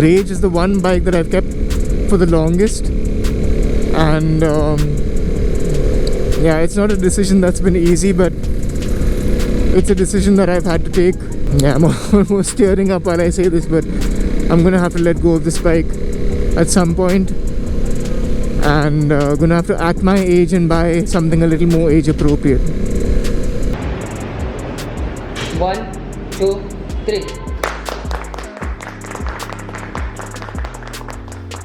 Rage is the one bike that I've kept for the longest, and yeah, it's not a decision that's been easy, but it's a decision that I've had to take. Yeah, I'm almost tearing up while I say this, but I'm gonna have to let go of this bike at some point, and gonna have to act my age and buy something a little more age appropriate. 1, 2, 3.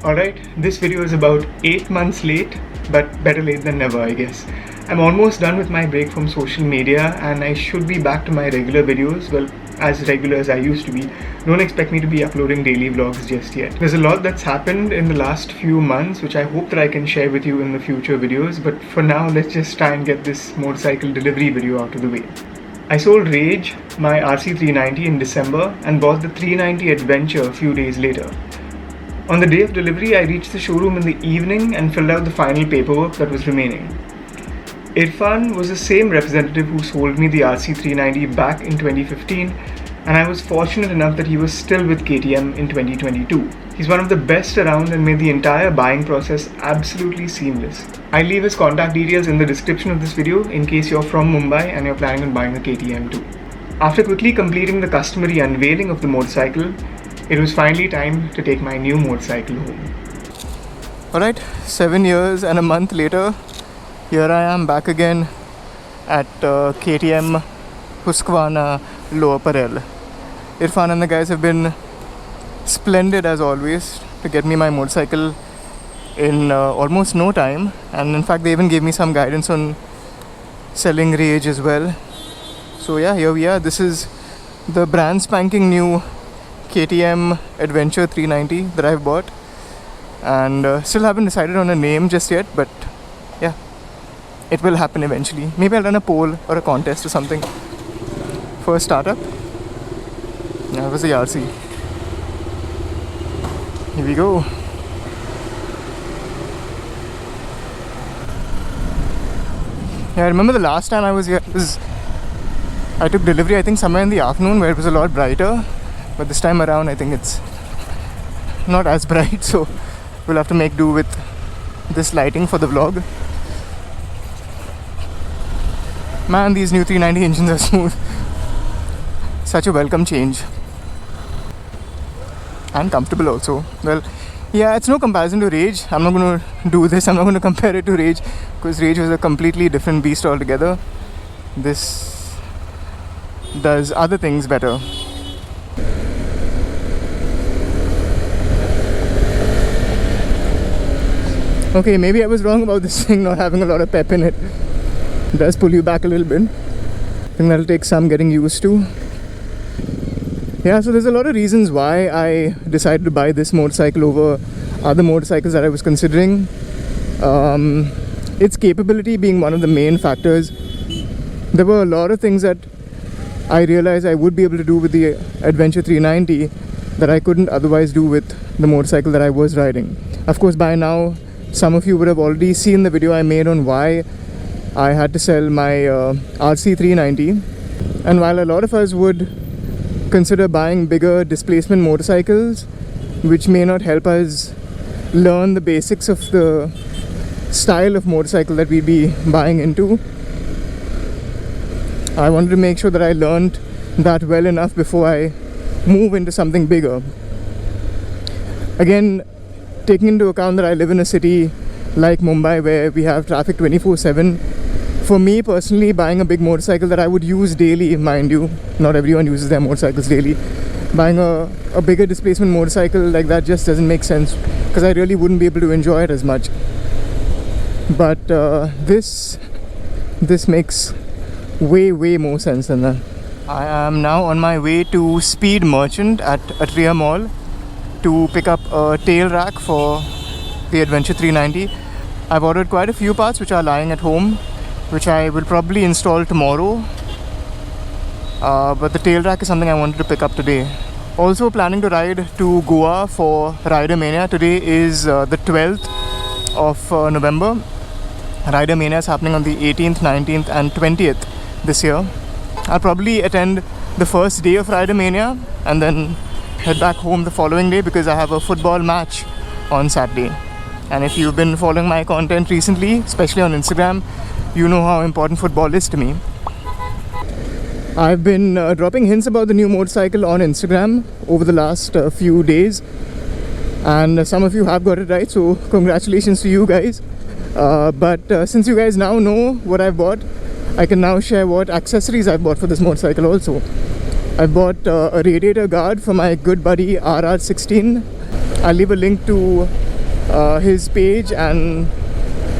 Alright, this video is about 8 months late, but better late than never, I guess. I'm almost done with my break from social media and I should be back to my regular videos, well, as regular as I used to be. Don't expect me to be uploading daily vlogs just yet. There's a lot that's happened in the last few months which I hope that I can share with you in the future videos, but for now let's just try and get this motorcycle delivery video out of the way. I sold Rage, my RC390, in December and bought the 390 Adventure a few days later. On the day of delivery, I reached the showroom in the evening and filled out the final paperwork that was remaining. Irfan was the same representative who sold me the RC390 back in 2015, and I was fortunate enough that he was still with KTM in 2022. He's one of the best around and made the entire buying process absolutely seamless. I'll leave his contact details in the description of this video in case you're from Mumbai and you're planning on buying a KTM too. After quickly completing the customary unveiling of the motorcycle, it was finally time to take my new motorcycle home. Alright, 7 years and a month later, here I am back again at KTM Lower Parel. Irfan and the guys have been splendid as always to get me my motorcycle in almost no time, and in fact they even gave me some guidance on selling Rage as well. So yeah, here we are. This is the brand spanking new KTM Adventure 390 that I've bought, and still haven't decided on a name just yet, but yeah, it will happen eventually. Maybe I'll run a poll or a contest or something for a startup. Yeah, that was the RC. Here we go. Yeah, I remember the last time I was here, I took delivery I think somewhere in the afternoon where it was a lot brighter. But this time around I think it's not as bright, so we'll have to make do with this lighting for the vlog. Man, these new 390 engines are smooth. Such a welcome change. And comfortable also. Well, yeah, it's no comparison to Rage. I'm not going to do this. I'm not going to compare it to Rage because Rage was a completely different beast altogether. This does other things better. Okay, maybe I was wrong about this thing not having a lot of pep in it. It does pull you back a little bit. I think that'll take some getting used to. Yeah, so there's a lot of reasons why I decided to buy this motorcycle over other motorcycles that I was considering. Its capability being one of the main factors. There were a lot of things that I realized I would be able to do with the Adventure 390 that I couldn't otherwise do with the motorcycle that I was riding. Of course, by now, some of you would have already seen the video I made on why I had to sell my RC390. And while a lot of us would consider buying bigger displacement motorcycles, which may not help us learn the basics of the style of motorcycle that we'd be buying into, I wanted to make sure that I learned that well enough before I move into something bigger. Again, taking into account that I live in a city like Mumbai where we have traffic 24/7, for me personally, buying a big motorcycle that I would use daily, mind you, not everyone uses their motorcycles daily, buying a bigger displacement motorcycle like that just doesn't make sense because I really wouldn't be able to enjoy it as much. But this makes way more sense than that. I am now on my way to Speed Merchant at Atria Mall to pick up a tail rack for the Adventure 390. I've ordered quite a few parts which are lying at home, which I will probably install tomorrow. But the tail rack is something I wanted to pick up today. Also planning to ride to Goa for Rider Mania. Today is the 12th of November. Rider Mania is happening on the 18th, 19th and 20th this year. I'll probably attend the first day of Rider Mania and then head back home the following day because I have a football match on Saturday. And if you've been following my content recently, especially on Instagram, you know how important football is to me. I've been dropping hints about the new motorcycle on Instagram over the last few days, and some of you have got it right, so congratulations to you guys. But since you guys now know what I've bought, I can now share what accessories I've bought for this motorcycle also. I've bought a radiator guard for my good buddy RR16. I'll leave a link to his page and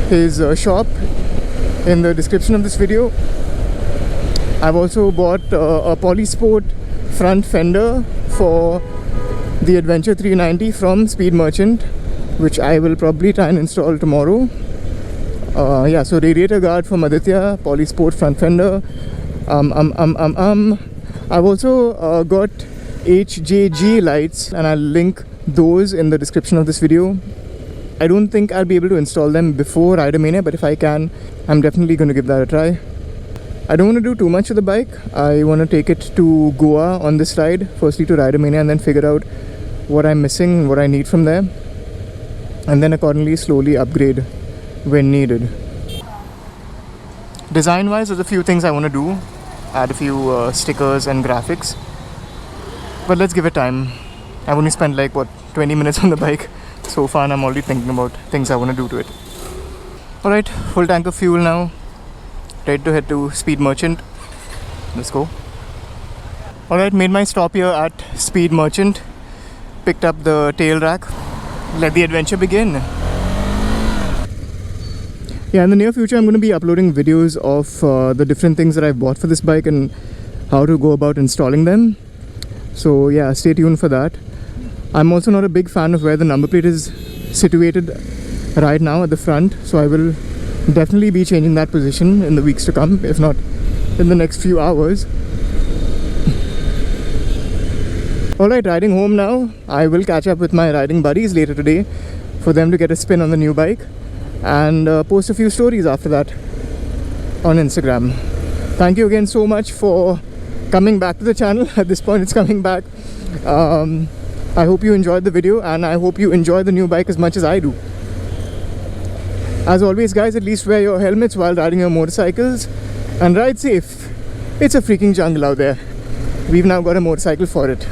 his shop in the description of this video. I've also bought a Polysport front fender for the Adventure 390 from Speed Merchant, which I will probably try and install tomorrow. Yeah, so radiator guard from Aditya, Polysport front fender. I've also got HJG lights, and I'll link those in the description of this video. I don't think I'll be able to install them before Ridermania, but if I can, I'm definitely going to give that a try. I don't want to do too much with the bike. I want to take it to Goa on this ride, firstly to Ridermania, and then figure out what I'm missing, what I need from there, and then accordingly slowly upgrade when needed. Design wise, there's a few things I want to do, add a few stickers and graphics, but let's give it time. I've only spent like 20 minutes on the bike so far, and I'm already thinking about things I want to do to it. Alright, full tank of fuel now, ready to head to Speed Merchant. Let's go. Alright, made my stop here at Speed Merchant, picked up the tail rack, let the adventure begin. Yeah, in the near future I'm going to be uploading videos of the different things that I've bought for this bike and how to go about installing them. So yeah, stay tuned for that. I'm also not a big fan of where the number plate is situated right now at the front, so I will definitely be changing that position in the weeks to come, if not in the next few hours. Alright, riding home now. I will catch up with my riding buddies later today for them to get a spin on the new bike and post a few stories after that on Instagram. Thank you again so much for coming back to the channel. At this point it's coming back. I hope you enjoyed the video, and I hope you enjoy the new bike as much as I do. As always guys, at least wear your helmets while riding your motorcycles and ride safe. It's a freaking jungle out there. We've now got a motorcycle for it.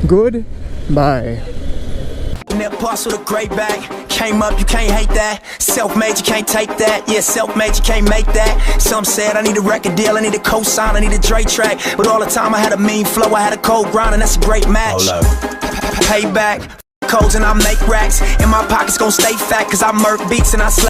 Good bye. Parcel the great bag came up, you can't hate that. Self-made, you can't take that. Yeah, self-made, you can't make that. Some said I need a record deal, I need a co-sign, I need a Dre track. But all the time I had a mean flow, I had a cold grind, and that's a great match. Payback, codes and I make racks. In my pockets gon' stay fat, cause I murk beats and I slap.